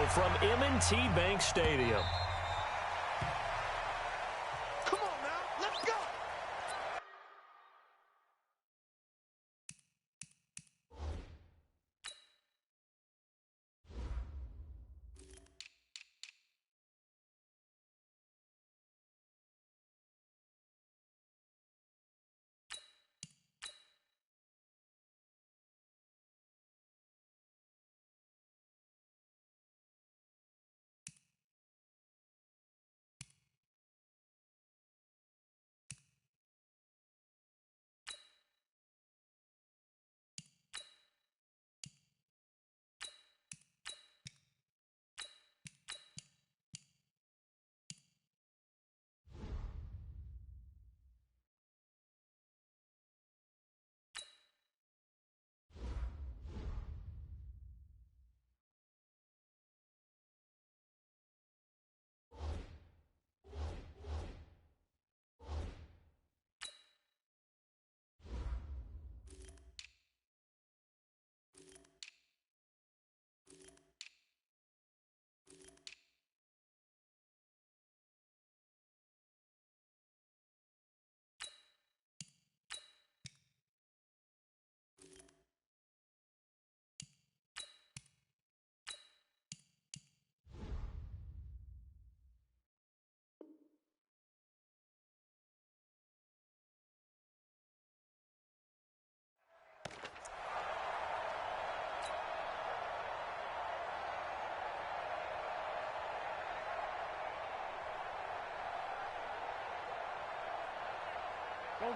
from M&T Bank Stadium. Come on now, let's go.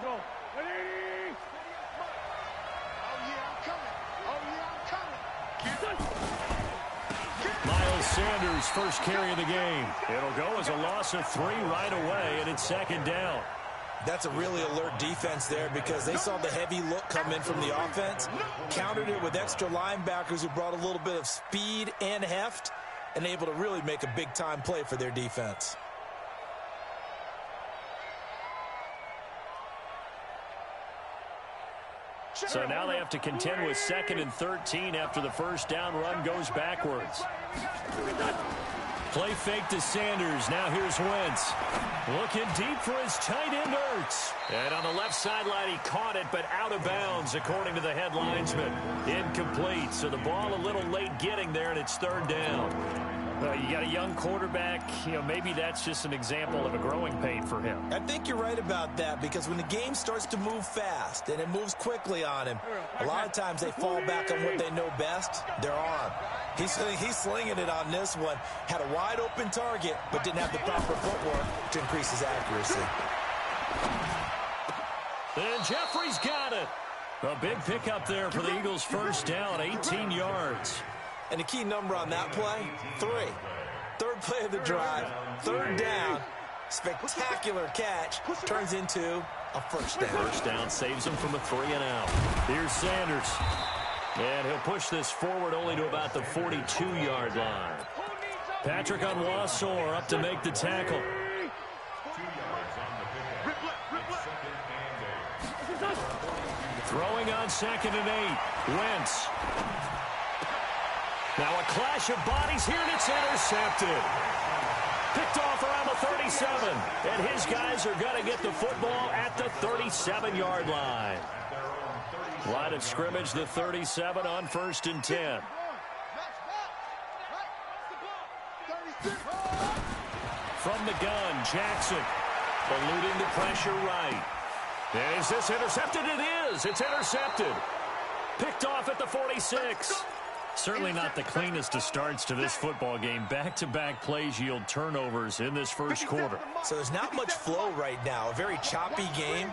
Go. Ready? Oh, yeah, I'm coming. Oh, yeah, I'm coming. Miles Sanders' first carry of the game. It'll go as a loss of 3 right away, and it's second down. That's a really alert defense there because they saw the heavy look come in from the offense, countered it with extra linebackers who brought a little bit of speed and heft, and able to really make a big-time play for their defense. So now they have to contend with 2nd and 13 after the first down run goes backwards. Play fake to Sanders. Now here's Wentz. Looking deep for his tight end, Ertz. And on the left sideline, he caught it, but out of bounds, according to the head linesman. Incomplete. So the ball a little late getting there, and it's 3rd down. Well, you got a young quarterback. Maybe that's just an example of a growing pain for him. I think you're right about that because when the game starts to move fast and it moves quickly on him, a lot of times they fall back on what they know best, their arm. He's slinging it on this one. Had a wide open target, but didn't have the proper footwork to increase his accuracy. And Jeffrey's got it. A big pickup there for the Eagles' first down, 18 yards. And the key number on that play, 3. 3rd play of the drive, 3rd down, spectacular catch, turns into a first down. First down saves him from a 3 and out. Here's Sanders. And he'll push this forward only to about the 42-yard line. Patrick Onwuasor up to make the tackle. Throwing on 2nd and 8. Wentz. Now a clash of bodies here, and it's intercepted. Picked off around the 37. And his guys are going to get the football at the 37-yard line. Line of scrimmage, the 37 on 1st and 10. From the gun, Jackson. Eluding the pressure right. And is this intercepted? It is. It's intercepted. Picked off at the 46. Certainly not the cleanest of starts to this football game. Back-to-back plays yield turnovers in this first quarter. So there's not much flow right now. A very choppy game.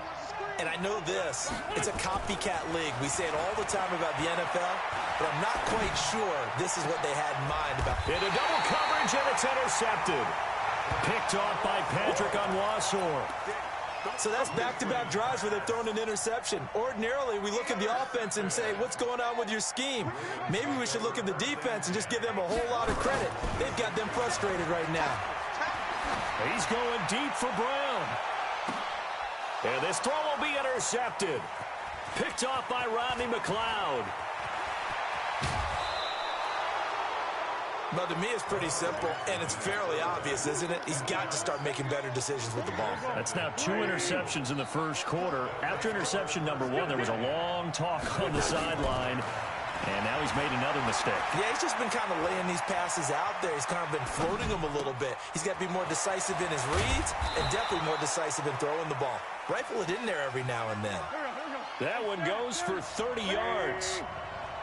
And I know this. It's a copycat league. We say it all the time about the NFL, but I'm not quite sure this is what they had in mind about. Into double coverage, and it's intercepted. Picked off by Patrick Onwuasor. So that's back-to-back drives where they've thrown an interception. Ordinarily, we look at the offense and say, what's going on with your scheme? Maybe we should look at the defense and just give them a whole lot of credit. They've got them frustrated right now. He's going deep for Brown. And this throw will be intercepted. Picked off by Rodney McLeod. Well, to me, it's pretty simple, and it's fairly obvious, isn't it? He's got to start making better decisions with the ball. That's now 2 interceptions in the first quarter. After interception number 1, there was a long talk on the sideline, and now he's made another mistake. Yeah, he's just been kind of laying these passes out there. He's kind of been floating them a little bit. He's got to be more decisive in his reads and definitely more decisive in throwing the ball. Rifle it in there every now and then. That one goes for 30 yards.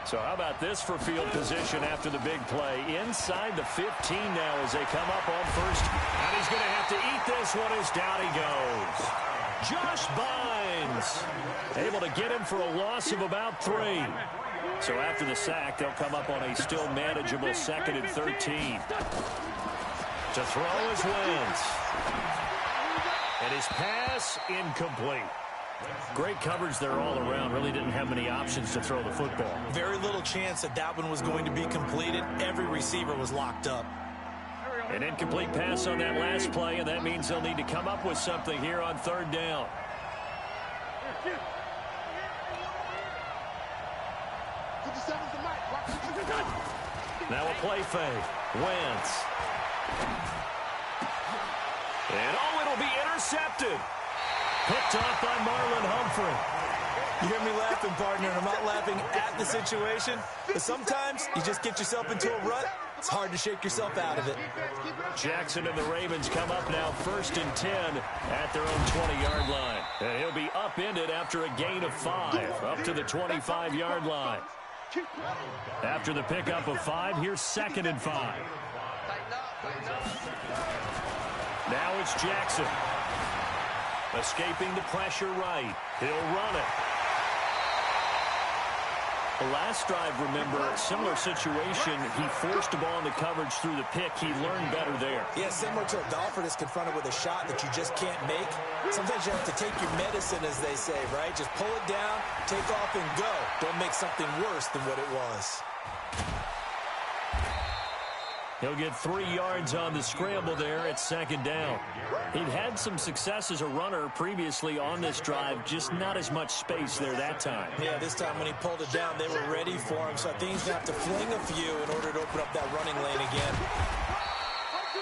So how about this for field position after the big play? Inside the 15 now as they come up on first. And he's going to have to eat this one as down he goes. Josh Bynes able to get him for a loss of about 3. So after the sack, they'll come up on a still manageable 2nd and 13. To throw is Wentz. And his pass incomplete. Great coverage there all around. Really didn't have many options to throw the football. Very little chance that that one was going to be completed. Every receiver was locked up. An incomplete pass on that last play, and that means they'll need to come up with something here on 3rd down. Now a play fake. Wentz. And it'll be intercepted. Picked off by Marlon Humphrey. You hear me laughing, partner, and I'm not laughing at the situation, but sometimes you just get yourself into a rut. It's hard to shake yourself out of it. Jackson and the Ravens come up now 1st and 10 at their own 20-yard line. And he'll be upended after a gain of 5, up to the 25-yard line. After the pickup of 5, here's 2nd and 5. Now it's Jackson. Escaping the pressure right. He'll run it. The last drive, remember, similar situation. He forced the ball into coverage through the pick. He learned better there. Yeah, similar to a golfer that's confronted with a shot that you just can't make. Sometimes you have to take your medicine, as they say, right? Just pull it down, take off, and go. Don't make something worse than what it was. He'll get 3 yards on the scramble there at 2nd down. He'd had some success as a runner previously on this drive, just not as much space there that time. Yeah, this time when he pulled it down, they were ready for him, so I think he's going to have to fling a few in order to open up that running lane again.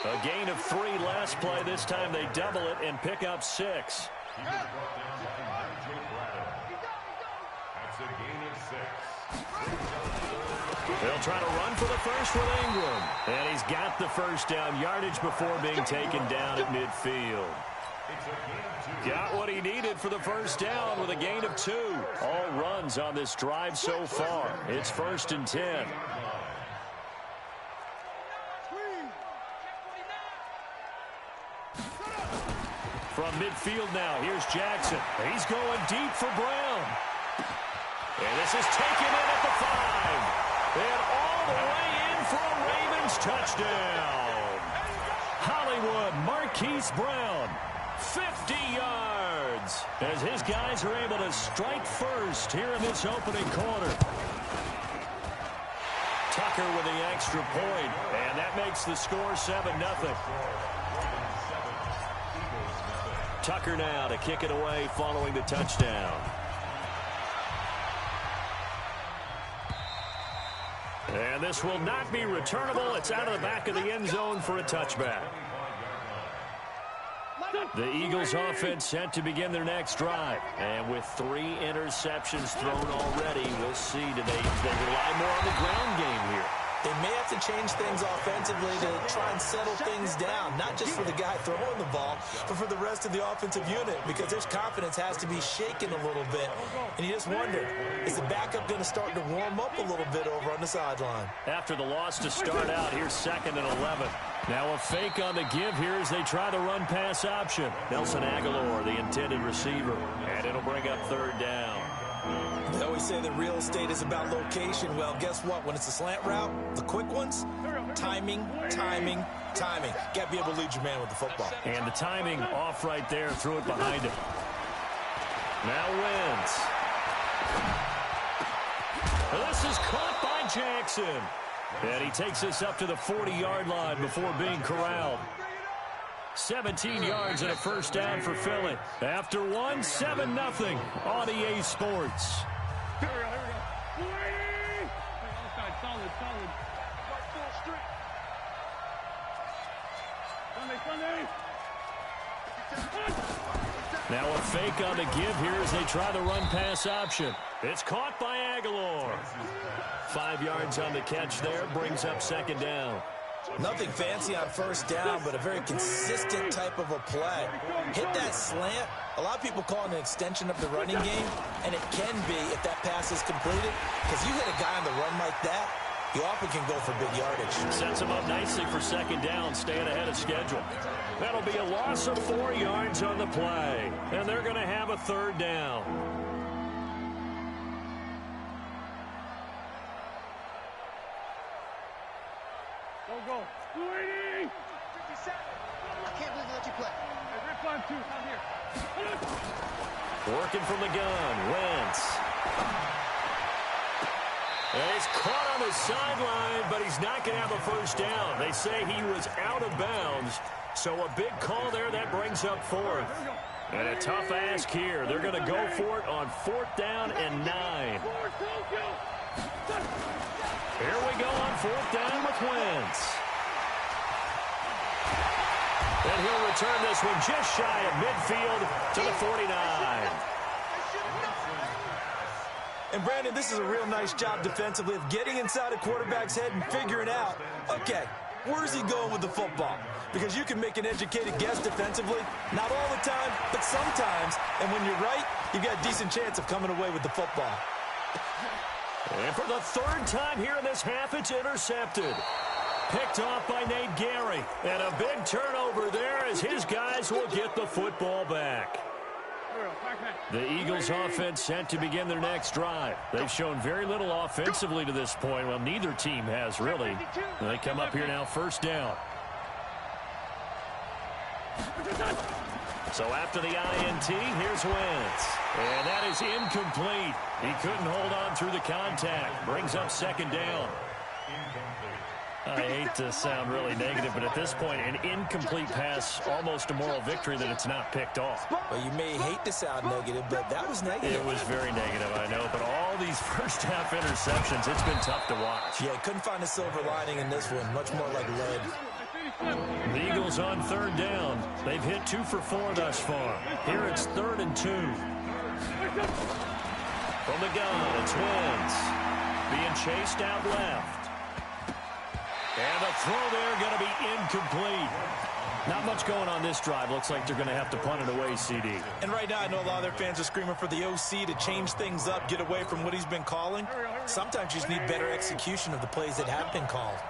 A gain of 3 last play. This time they double it and pick up 6. That's a gain of 6. They'll try to run for the first with Ingram. And he's got the first down, yardage before being taken down at midfield. Got what he needed for the first down with a gain of 2. All runs on this drive so far. It's 1st and 10. From midfield now, here's Jackson. He's going deep for Brown. And this is taken in at the 5. And all the way in for a Ravens touchdown. Hollywood Marquise Brown, 50 yards, as his guys are able to strike first here in this opening quarter. Tucker with the extra point, and that makes the score 7-0. Tucker now to kick it away following the touchdown. And this will not be returnable. It's out of the back of the end zone for a touchback. The Eagles offense set to begin their next drive. And with 3 interceptions thrown already, we'll see. Do they rely more on the ground game here? They may have to change things offensively to try and settle things down, not just for the guy throwing the ball, but for the rest of the offensive unit, because their confidence has to be shaken a little bit. And you just wonder, is the backup going to start to warm up a little bit over on the sideline? After the loss to start out, here's 2nd and 11. Now a fake on the give here as they try the run-pass option. Nelson Aguilar, the intended receiver, and it'll bring up 3rd down. They always say that real estate is about location. Well, guess what? When it's a slant route, the quick ones, timing, timing, timing. Got to be able to lead your man with the football. And the timing off right there, threw it behind him. Now Wentz. This is caught by Jackson. And he takes us up to the 40-yard line before being corralled. 17 yards and a first down for Philly. After 1, 7-0 on EA Sports. Now a fake on the give here as they try the run-pass option. It's caught by Aguilar. 5 yards on the catch there, brings up second down. Nothing fancy on first down, but a very consistent type of a play. Hit that slant. A lot of people call it an extension of the running game, and it can be if that pass is completed, because you hit a guy on the run like that, he often can go for big yardage. Sets him up nicely for second down, staying ahead of schedule. That'll be a loss of 4 yards on the play, and they're going to have a third down. Go. 280. 57. I can't believe they let you play. Hey, rip on 2. Come here. Working from the gun, Wentz. And he's caught on the sideline, but he's not going to have a first down. They say he was out of bounds, so a big call there that brings up fourth. And a tough ask here. They're going to go for it on 4th down and 9. Here we go on 4th down with Wentz. And he'll return this one just shy of midfield to the 49. And, Brandon, this is a real nice job defensively of getting inside a quarterback's head and figuring out, okay, where's he going with the football? Because you can make an educated guess defensively, not all the time, but sometimes. And when you're right, you've got a decent chance of coming away with the football. And for the 3rd time here in this half, it's intercepted. Picked off by Nate Gary. And a big turnover there as his guys will get the football back. The Eagles offense set to begin their next drive. They've shown very little offensively to this point. Well, neither team has really. They come up here now, 1st down. So after the INT, here's Wentz. And that is incomplete. He couldn't hold on through the contact. Brings up 2nd down. I hate to sound really negative, but at this point, an incomplete pass, almost a moral victory that it's not picked off. Well, you may hate to sound negative, but that was negative. It was very negative, I know, but all these first-half interceptions, it's been tough to watch. Yeah, couldn't find a silver lining in this one. Much more like lead. The Eagles on 3rd down. They've hit 2 for 4 thus far. Here it's 3rd and 2. From the gun, it's Wentz. Being chased out left. And the throw there going to be incomplete. Not much going on this drive. Looks like they're going to have to punt it away, CD. And right now, I know a lot of their fans are screaming for the OC to change things up, get away from what he's been calling. Sometimes you just need better execution of the plays that have been called.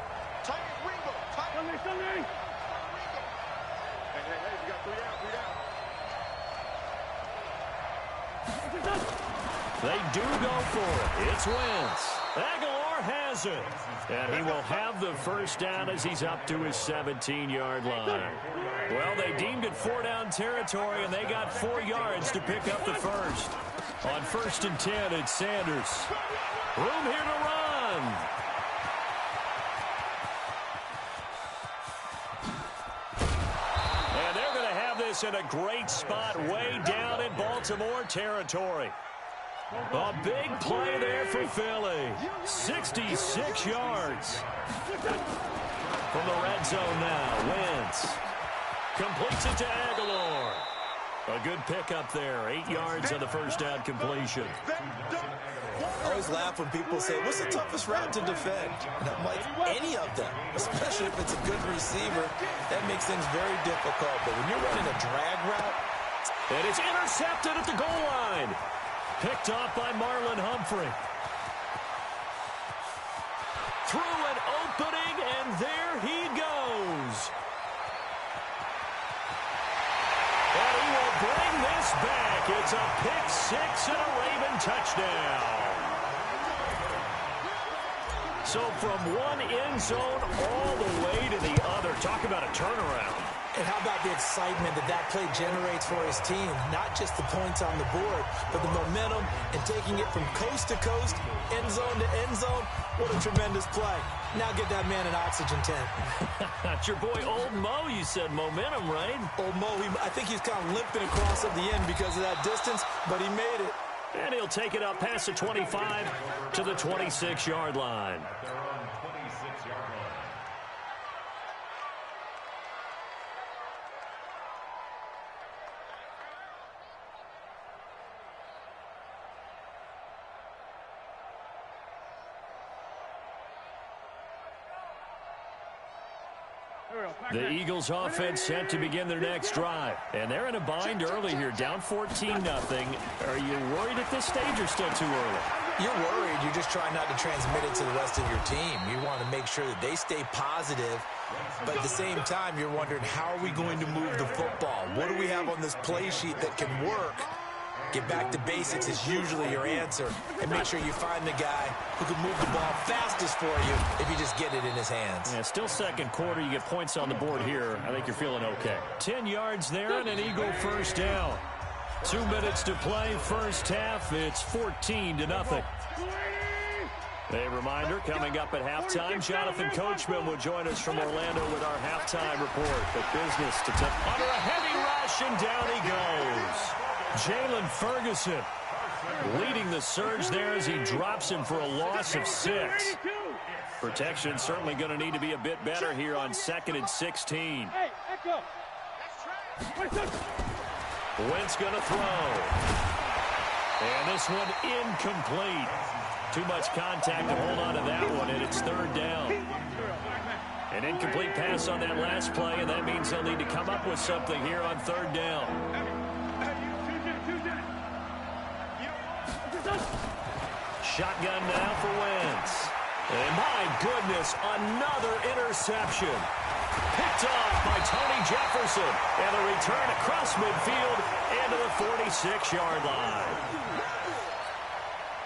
They do go for it. It's Wentz. Aguilar has it. And he will have the first down as he's up to his 17-yard line. Well, they deemed it 4-down territory, and they got 4 yards to pick up the first. On 1st and 10, it's Sanders. Room here to run. And they're going to have this in a great spot way down in Baltimore territory. A big play there for Philly. 66 yards. From the red zone now, Wentz completes it to Aguilar. A good pickup there. 8 yards on the first down completion. I always laugh when people say, what's the toughest route to defend? And I'm like, any of them, especially if it's a good receiver. That makes things very difficult. But when you're running a drag route. And it's intercepted at the goal line. Picked off by Marlon Humphrey. Through an opening, and there he goes. And he will bring this back. It's a pick 6 and a Raven touchdown. So from one end zone all the way to the other. Talk about a turnaround. And how about the excitement that that play generates for his team? Not just the points on the board, but the momentum and taking it from coast to coast, end zone to end zone. What a tremendous play. Now get that man an oxygen tent. That's your boy Old Mo. You said momentum, right? Old Mo, I think he's kind of limping across at the end because of that distance, but he made it. And he'll take it up past the 25 to the 26-yard line. The Eagles offense set to begin their next drive. And they're in a bind early here, down 14-0. Are you worried at this stage or still too early? You're worried. You're just trying not to transmit it to the rest of your team. You want to make sure that they stay positive. But at the same time, you're wondering, how are we going to move the football? What do we have on this play sheet that can work? Get back to basics is usually your answer. And make sure you find the guy who can move the ball fastest for you if you just get it in his hands. Yeah, still second quarter. You get points on the board here. I think you're feeling okay. 10 yards there and an Eagle first down. 2 minutes to play first half. It's 14-0. A reminder, coming up at halftime, Jonathan Coachman will join us from Orlando with our halftime report. But business to take under a heavy rush, and down he goes. Jalen Ferguson leading the surge there as he drops him for a loss of 6. Protection certainly going to need to be a bit better here on 2nd and 16. Wentz going to throw. And this one incomplete. Too much contact to hold on to that one, and it's 3rd down. An incomplete pass on that last play, and that means they'll need to come up with something here on 3rd down. Shotgun now for Wentz. And my goodness, another interception. Picked off by Tony Jefferson. And a return across midfield into the 46-yard line.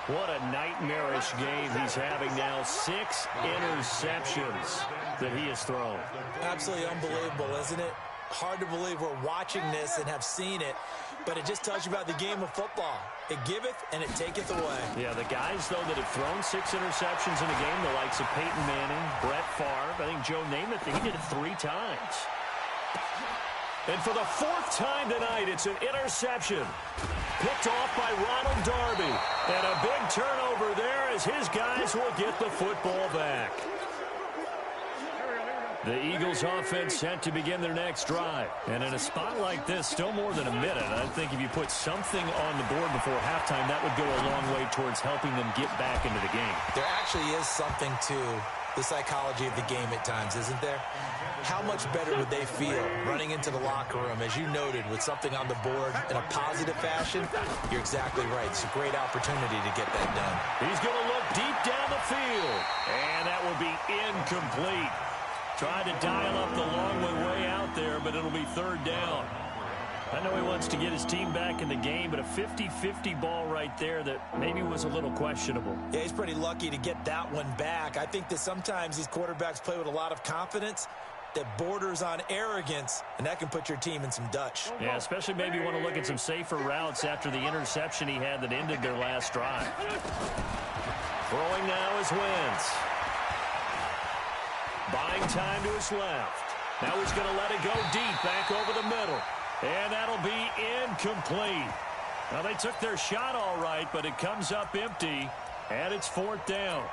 What a nightmarish game he's having now. 6 interceptions that he has thrown. Absolutely unbelievable, isn't it? Hard to believe we're watching this and have seen it, but it just tells you about the game of football. It giveth and it taketh away. Yeah, the guys, though, that have thrown 6 interceptions in a game, the likes of Peyton Manning, Brett Favre, I think Joe Namath, he did it 3 times. And for the 4th time tonight, it's an interception. Picked off by Ronald Darby. And a big turnover there as his guys will get the football back. The Eagles offense set to begin their next drive. And in a spot like this, still more than a minute, I think if you put something on the board before halftime, that would go a long way towards helping them get back into the game. There actually is something to the psychology of the game at times, isn't there? How much better would they feel running into the locker room, as you noted, with something on the board in a positive fashion? You're exactly right. It's a great opportunity to get that done. He's going to look deep down the field. And that will be incomplete. Tried to dial up the long one way out there, but it'll be 3rd down. I know he wants to get his team back in the game, but a 50-50 ball right there that maybe was a little questionable. Yeah, he's pretty lucky to get that one back. I think that sometimes these quarterbacks play with a lot of confidence that borders on arrogance, and that can put your team in some Dutch. Yeah, especially maybe you want to look at some safer routes after the interception he had that ended their last drive. Throwing now is Wentz. Buying time to his left. Now he's going to let it go deep back over the middle. And that'll be incomplete. Now they took their shot all right, but it comes up empty. And it's 4th down.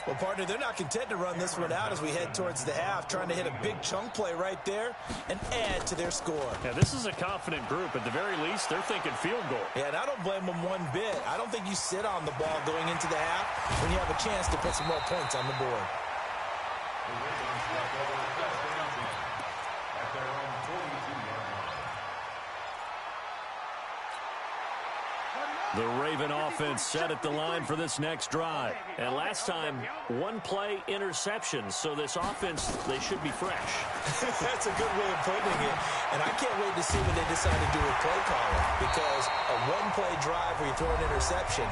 Well, partner, they're not content to run this one out as we head towards the half, trying to hit a big chunk play right there and add to their score. Yeah, this is a confident group. At the very least, they're thinking field goal. Yeah, and I don't blame them one bit. I don't think you sit on the ball going into the half when you have a chance to put some more points on the board. The Raven offense set at the line for this next drive. And last time, 1-play interception. So this offense, they should be fresh. That's a good way of putting it. And I can't wait to see what they decide to do with play calling. Because a 1-play drive where you throw an interception,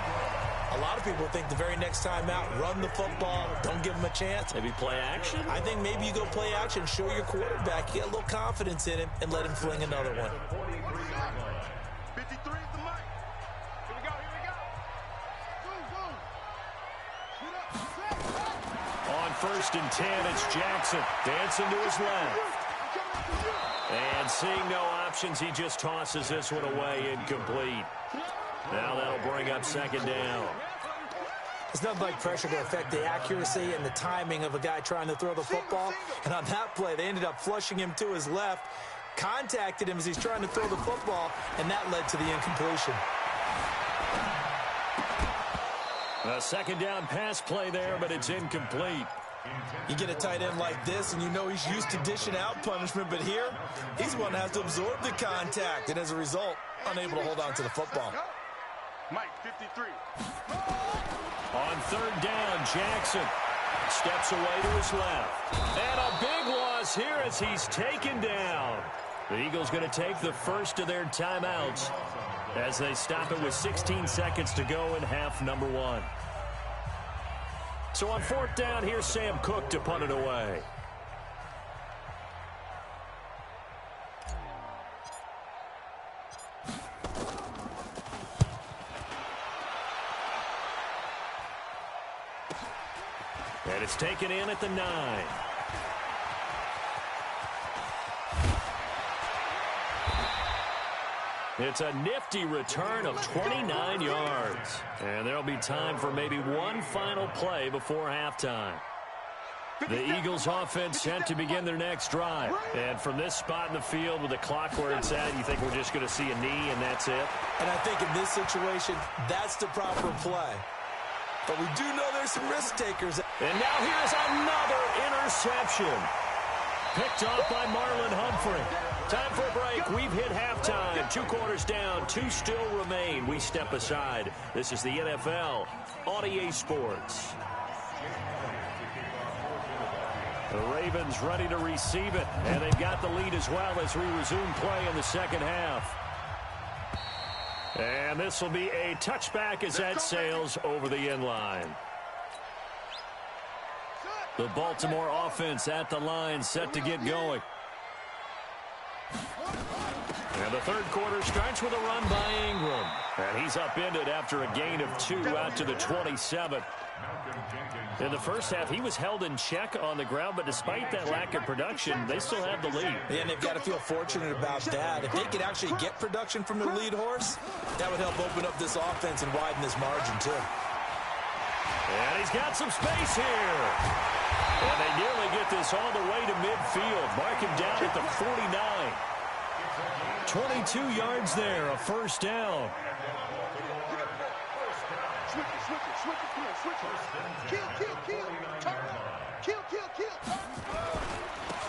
a lot of people think the very next time out, run the football, don't give them a chance. Maybe play action? I think maybe you go play action, show your quarterback, get a little confidence in him, and let him fling another one. 53 at the mic. Here we go, here we go. On 1st and 10, it's Jackson. Dancing to his left. And seeing no options, he just tosses this one away, incomplete. Now that'll bring up 2nd down. It's nothing like pressure to affect the accuracy and the timing of a guy trying to throw the football. And on that play, they ended up flushing him to his left, contacted him as he's trying to throw the football, and that led to the incompletion. A 2nd down pass play there, but it's incomplete. You get a tight end like this, and you know he's used to dishing out punishment, but here, he's one that has to absorb the contact, and as a result, unable to hold on to the football. Mike, 53. On third down, Jackson steps away to his left. And a big loss here as he's taken down. The Eagles going to take the first of their timeouts as they stop it with 16 seconds to go in half number one. So on fourth down, here's Sam Cook to punt it away. And it's taken in at the 9. It's a nifty return of 29 yards. And there'll be time for maybe one final play before halftime. The Eagles offense set to begin their next drive. And from this spot in the field with the clock where it's at, you think we're just going to see a knee and that's it? And I think in this situation, that's the proper play. But we do know there's some risk takers. And now here's another interception. Picked off by Marlon Humphrey. Time for a break. We've hit halftime. 2 quarters down. 2 still remain. We step aside. This is the NFL on EA Sports. The Ravens ready to receive it. And they've got the lead as well as we resume play in the second half. And this will be a touchback as that sails over the end line. The Baltimore offense at the line set to get going. And the third quarter starts with a run by Ingram. And he's upended after a gain of 2 out to the 27. In the first half, he was held in check on the ground, but despite that lack of production, they still have the lead. Yeah, and they've got to feel fortunate about that. If they could actually get production from their lead horse, that would help open up this offense and widen this margin, too. And he's got some space here. And they nearly get this all the way to midfield. Mark him down at the 49. 22 yards there, a first down. Switch it, come on, switch it. Kill. Kill.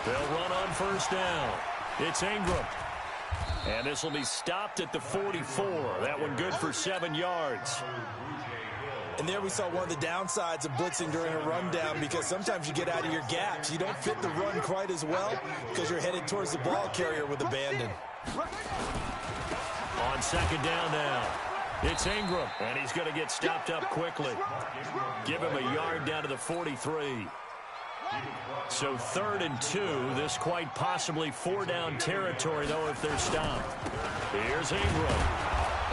They'll run on first down. It's Ingram. And this will be stopped at the 44. That one good for 7 yards. And there we saw one of the downsides of blitzing during a rundown, because sometimes you get out of your gaps. You don't fit the run quite as well because you're headed towards the ball carrier with abandon. On second down now. It's Ingram, and he's going to get stopped up quickly. Give him a yard down to the 43. So 3rd and 2. This quite possibly 4-down territory, though, if they're stopped. Here's Ingram.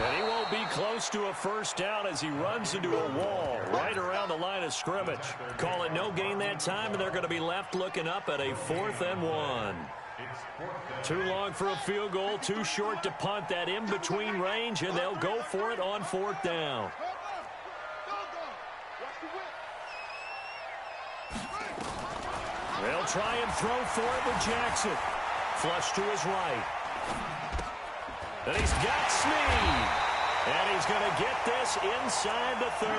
And he won't be close to a first down as he runs into a wall right around the line of scrimmage. Call it no gain that time, and they're going to be left looking up at a 4th and 1. Too long for a field goal, too short to punt. That in-between range, and they'll go for it on 4th down. They'll try and throw for it with Jackson. Flush to his right. And he's got Snead. And he's going to get this inside the 30.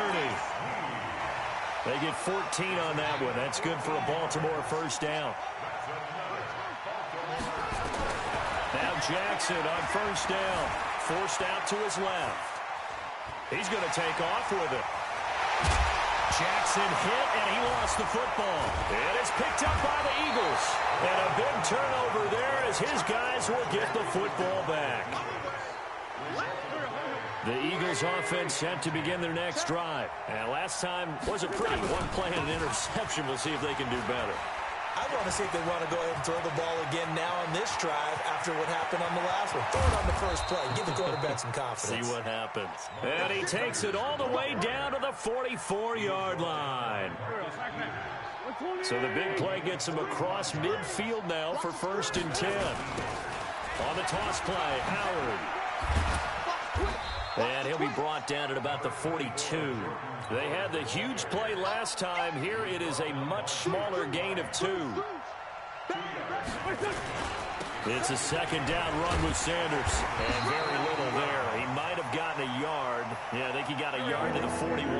They get 14 on that one. That's good for a Baltimore first down. Now Jackson on first down. Forced out to his left. He's going to take off with it. Jackson hit, and he lost the football. And it's picked up by the Eagles. And a big turnover there as his guys will get the football back. The Eagles offense set to begin their next drive. And last time was a pretty one play and an interception. We'll see if they can do better. I want to see if they want to go ahead and throw the ball again now on this drive after what happened on the last one. Throw it on the first play. Give the quarterback some confidence. See what happens. And he takes it all the way down to the 44-yard line. So the big play gets him across midfield now for 1st and 10. On the toss play, Howard. And he'll be brought down at about the 42. They had the huge play last time. Here it is a much smaller gain of 2. It's a 2nd down run with Sanders. And very little there. He might have gotten a yard. Yeah, I think he got a yard to the 41.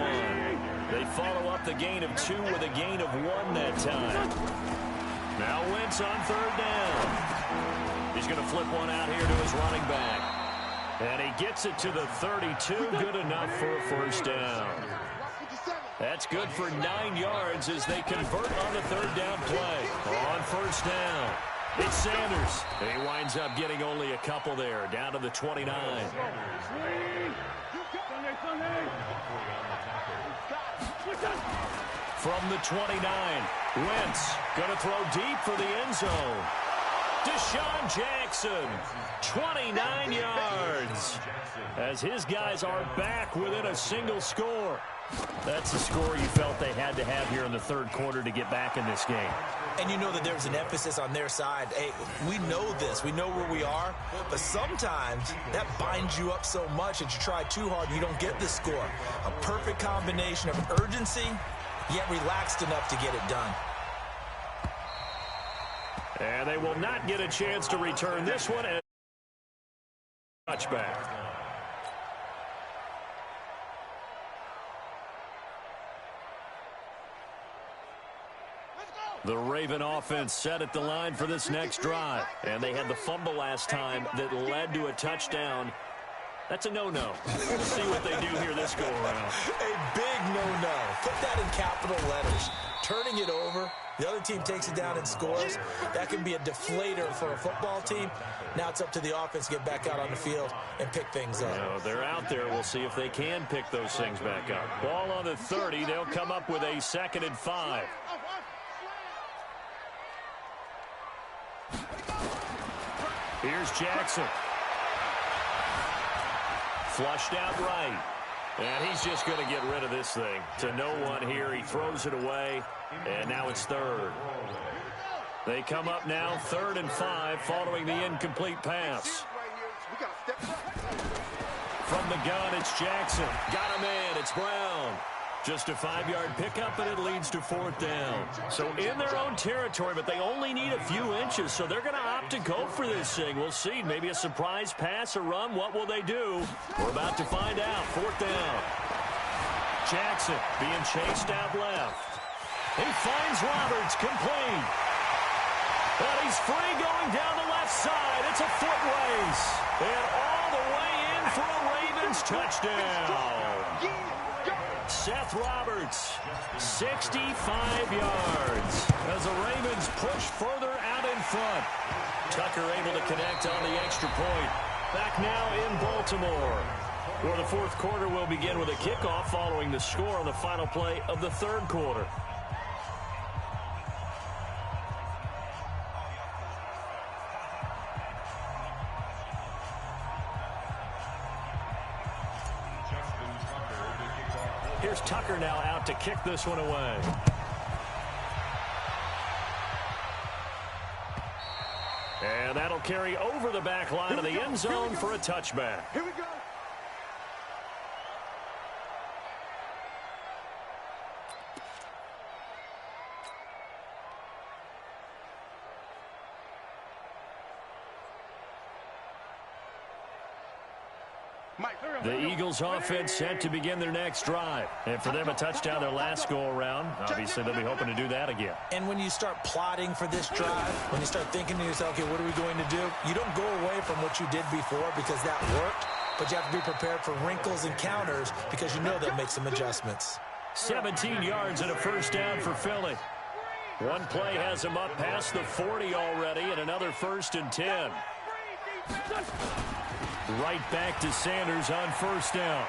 They follow up the gain of 2 with a gain of 1 that time. Now Wentz on 3rd down. He's going to flip one out here to his running back. And he gets it to the 32. Good enough for a 1st down. That's good for 9 yards as they convert on the 3rd down play. On 1st down, it's Sanders. He winds up getting only a couple there, down to the 29. From the 29, Wentz going to throw deep for the end zone. Deshaun Jackson, 29 yards, as his guys are back within a single score. That's the score you felt they had to have here in the 3rd quarter to get back in this game. And you know that there's an emphasis on their side. Hey, we know this. We know where we are. But sometimes that binds you up so much that you try too hard and you don't get the score. A perfect combination of urgency, yet relaxed enough to get it done. And they will not get a chance to return this one. And touchback. The Raven offense set at the line for this next drive. And they had the fumble last time that led to a touchdown. That's a no-no. We'll see what they do here this go-around. A big no-no. Put that in capital letters. Turning it over, the other team takes it down and scores. That can be a deflator for a football team. Now it's up to the offense to get back out on the field and pick things up. No, they're out there. We'll see if they can pick those things back up. Ball on the 30. They'll come up with a 2nd and 5. Here's Jackson. Flushed out right. And he's just going to get rid of this thing. To no one here. He throws it away. And now it's 3rd. They come up now 3rd and 5 following the incomplete pass. From the gun, it's Jackson. Got him in. It's Brown. Just a 5-yard pickup, and it leads to 4th down. So in their own territory, but they only need a few inches, so they're going to opt to go for this thing. We'll see. Maybe a surprise pass or run. What will they do? We're about to find out. 4th down. Jackson being chased out left. He finds Roberts, complete. But he's free going down the left side. It's a foot race. And all the way in for a Ravens touchdown. Seth Roberts, 65 yards as the Ravens push further out in front. Tucker able to connect on the extra point. Back now in Baltimore, where the 4th quarter will begin with a kickoff following the score on the final play of the 3rd quarter. Here's Tucker now out to kick this one away. And that'll carry over the back line of the end zone for a touchback. Here we go. The Eagles offense set to begin their next drive. And for them, a touchdown their last go-around. Obviously, they'll be hoping to do that again. And when you start plotting for this drive, when you start thinking to yourself, okay, what are we going to do? You don't go away from what you did before because that worked, but you have to be prepared for wrinkles and counters because you know they'll make some adjustments. 17 yards and a 1st down for Philly. One play has him up past the 40 already, and another 1st and 10. Right back to Sanders on 1st down.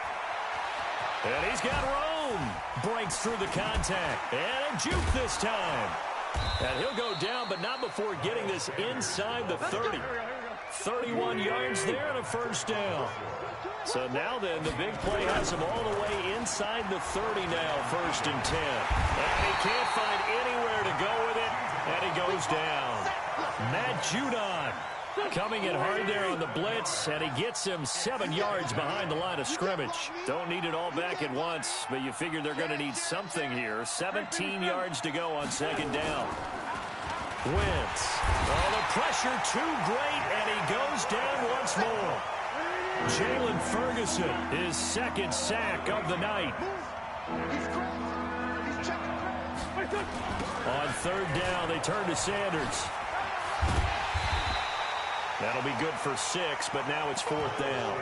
And he's got room. Breaks through the contact. And a juke this time. And he'll go down, but not before getting this inside the 30. 31 yards there and a 1st down. So now then, the big play has him all the way inside the 30 now, 1st and 10. And he can't find anywhere to go with it, and he goes down. Matt Judon coming in hard there on the blitz, and he gets him 7 yards behind the line of scrimmage. Don't need it all back at once, but you figure they're going to need something here. 17 yards to go on 2nd down. Wentz. Oh, the pressure too great, and he goes down once more. Jalen Ferguson, his 2nd sack of the night. On third down, they turn to Sanders. That'll be good for 6, but now it's 4th down.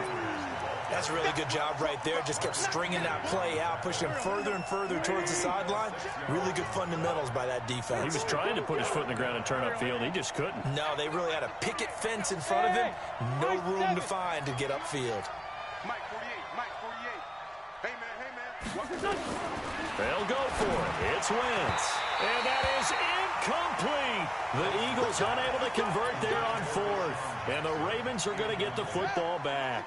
That's a really good job right there. Just kept stringing that play out, pushing him further and further towards the sideline. Really good fundamentals by that defense. He was trying to put his foot in the ground and turn upfield. He just couldn't. No, they really had a picket fence in front of him. No room to find to get upfield. Mike 48. Hey, man. They'll go for it. It's Wentz. And that is incomplete. The Eagles unable to convert there on 4th. And the Ravens are going to get the football back.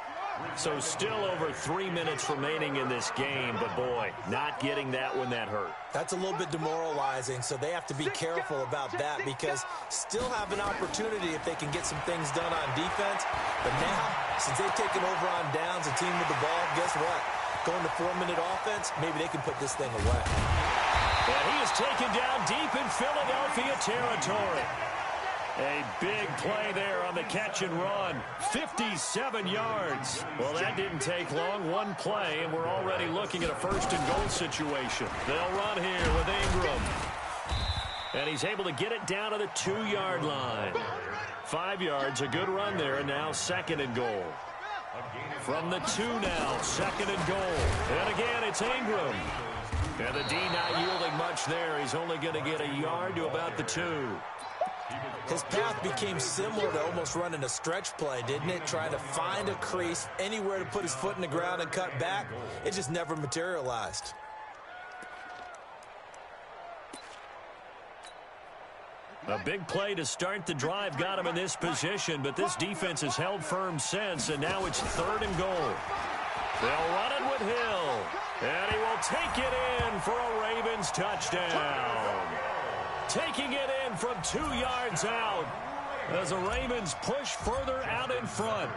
So still over 3 minutes remaining in this game, but boy, not getting that one, that hurt. That's a little bit demoralizing, so they have to be careful about that because still have an opportunity if they can get some things done on defense. But now, since they've taken over on downs, a team with the ball, guess what? Going to 4-minute offense, maybe they can put this thing away. And he is taken down deep in Philadelphia territory. A big play there on the catch and run. 57 yards. Well, that didn't take long. One play, and we're already looking at a 1st and goal situation. They'll run here with Ingram. And he's able to get it down to the 2-yard line. 5 yards, a good run there, and now 2nd and goal. From the 2 now, 2nd and goal. And again, it's Ingram. And the D not yielding much there. He's only going to get a yard to about the 2. His path became similar to almost running a stretch play, didn't it? Trying to find a crease, anywhere to put his foot in the ground and cut back. It just never materialized. A big play to start the drive got him in this position, but this defense has held firm since, and now it's 3rd and goal. They'll run it with Hill, and he will take it in for a Ravens touchdown. Taking it in from 2 yards out as the Ravens push further out in front.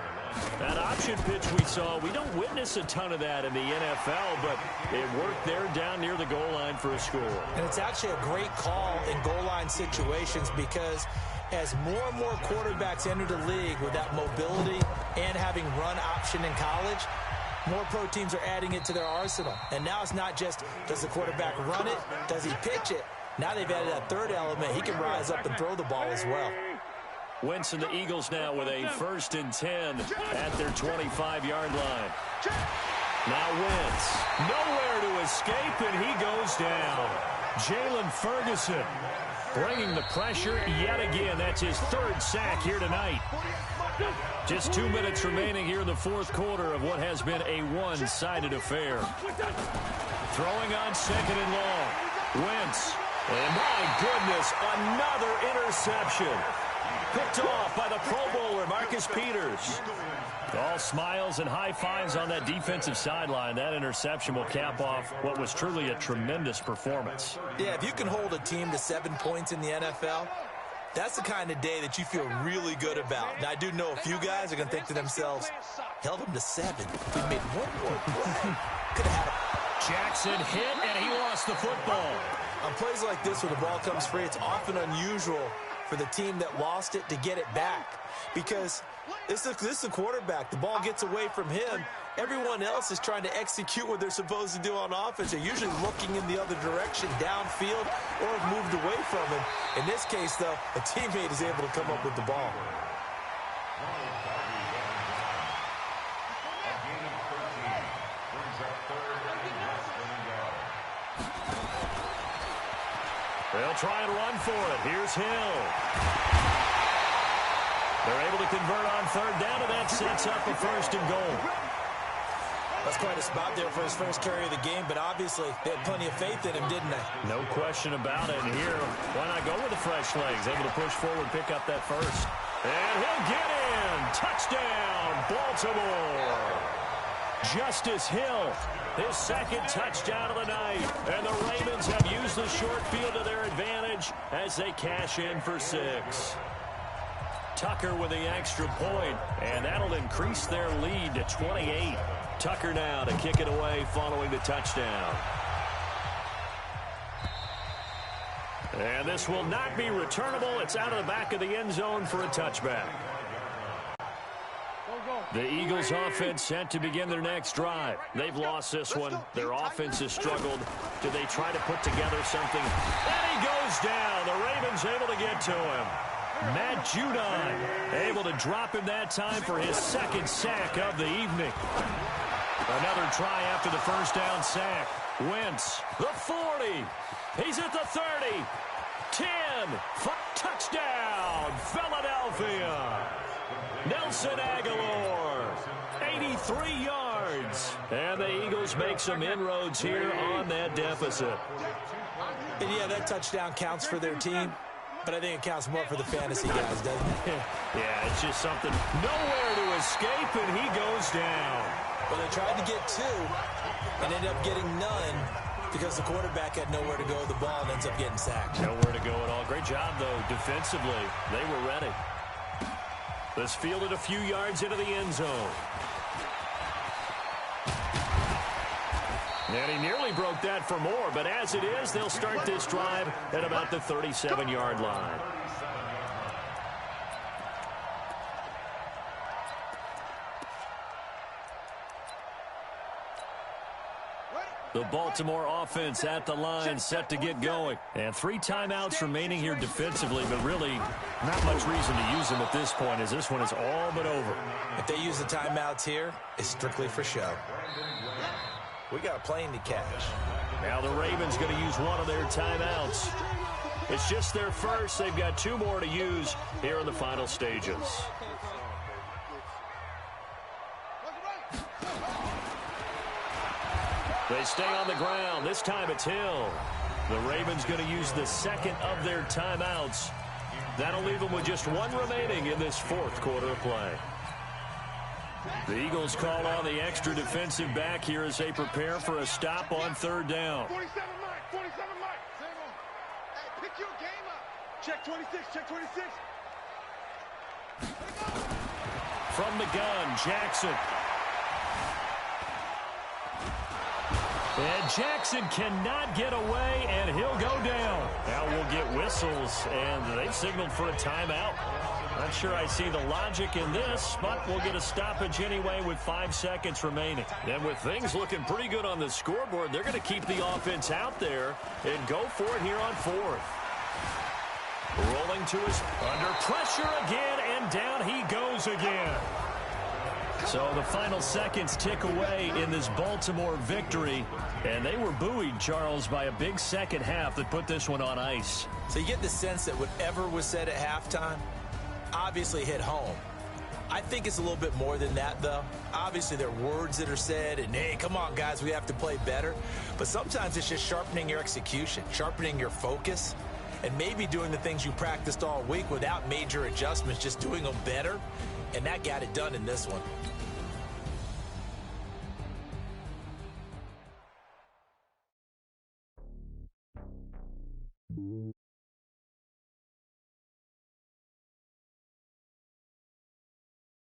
That option pitch we saw, we don't witness a ton of that in the NFL, but it worked there down near the goal line for a score. And it's actually a great call in goal line situations because as more and more quarterbacks enter the league with that mobility and having run option in college, more pro teams are adding it to their arsenal. And now it's not just, does the quarterback run it? Does he pitch it? Now they've added that 3rd element. He can rise up and throw the ball as well. Wentz and the Eagles now with a 1st and 10 at their 25-yard line. Now Wentz, nowhere to escape, and he goes down. Jalen Ferguson bringing the pressure yet again. That's his 3rd sack here tonight. Just 2 minutes remaining here in the 4th quarter of what has been a one-sided affair. Throwing on 2nd and long. Wentz. And my goodness, another interception. Picked off by the Pro Bowler, Marcus Peters. All smiles and high fives on that defensive sideline. That interception will cap off what was truly a tremendous performance. Yeah, if you can hold a team to 7 points in the NFL, that's the kind of day that you feel really good about. Now, I do know a few guys are going to think to themselves, held them to 7. We made one more play. Could have had it. Jackson hit, and he lost the football. On plays like this where the ball comes free, it's often unusual for the team that lost it to get it back because this is a quarterback. The ball gets away from him. Everyone else is trying to execute what they're supposed to do on offense. They're usually looking in the other direction, downfield, or have moved away from him. In this case, though, a teammate is able to come up with the ball. They'll try and run for it. Here's Hill. They're able to convert on 3rd down, and that sets up a 1st and goal. That's quite a spot there for his first carry of the game, but obviously they had plenty of faith in him, didn't they? No question about it. And here, why not go with the fresh legs? Able to push forward, pick up that 1st. And he'll get in. Touchdown, Baltimore. Justice Hill, his 2nd touchdown of the night. And the Ravens have used the short field to their advantage as they cash in for 6. Tucker with the extra point, and that'll increase their lead to 28. Tucker now to kick it away following the touchdown. And this will not be returnable. It's out of the back of the end zone for a touchback. Go, The Eagles offense set to begin their next drive. They've lost this one. Their offense has struggled. Do they try to put together something? And he goes down. The Ravens able to get to him. Matt Judon able to drop him that time for his second sack of the evening. Another try after the first down sack. Wentz, the 40. He's at the 30. 10. Touchdown, Philadelphia. Nelson Aguilar, 83 yards. And the Eagles make some inroads here on that deficit. And yeah, that touchdown counts for their team, but I think it counts more for the fantasy guys, doesn't it? Yeah, it's just something. Nowhere to escape, and he goes down. Well, they tried to get 2 and ended up getting none because the quarterback had nowhere to go with the ball and ends up getting sacked. Nowhere to go at all. Great job, though, defensively. They were ready. This fielded a few yards into the end zone. And he nearly broke that for more, but as it is, they'll start this drive at about the 37-yard line. The Baltimore offense at the line, set to get going. And 3 timeouts remaining here defensively, but really not much reason to use them at this point, as this one is all but over. If they use the timeouts here, it's strictly for show. We got a plane to catch. Now the Ravens going to use one of their timeouts. It's just their first. They've got 2 more to use here in the final stages. They stay on the ground. This time it's Hill. The Ravens going to use the second of their timeouts. That'll leave them with just 1 remaining in this 4th quarter of play. The Eagles call on the extra defensive back here as they prepare for a stop on 3rd down. 47 Mike, 47 Mike. Hey, pick your game up. Check 26, check 26. From the gun, Jackson. And Jackson cannot get away, and he'll go down. Now we'll get whistles, and they've signaled for a timeout. Not sure I see the logic in this, but we'll get a stoppage anyway with 5 seconds remaining. And with things looking pretty good on the scoreboard, they're going to keep the offense out there and go for it here on 4th. Rolling to his under pressure again, and down he goes again. So the final seconds tick away in this Baltimore victory. And they were buoyed, Charles, by a big second half that put this one on ice. So you get the sense that whatever was said at halftime obviously hit home. I think it's a little bit more than that, though. Obviously, there are words that are said, and, hey, come on, guys, we have to play better. But sometimes it's just sharpening your execution, sharpening your focus, and maybe doing the things you practiced all week without major adjustments, just doing them better. And that got it done in this one.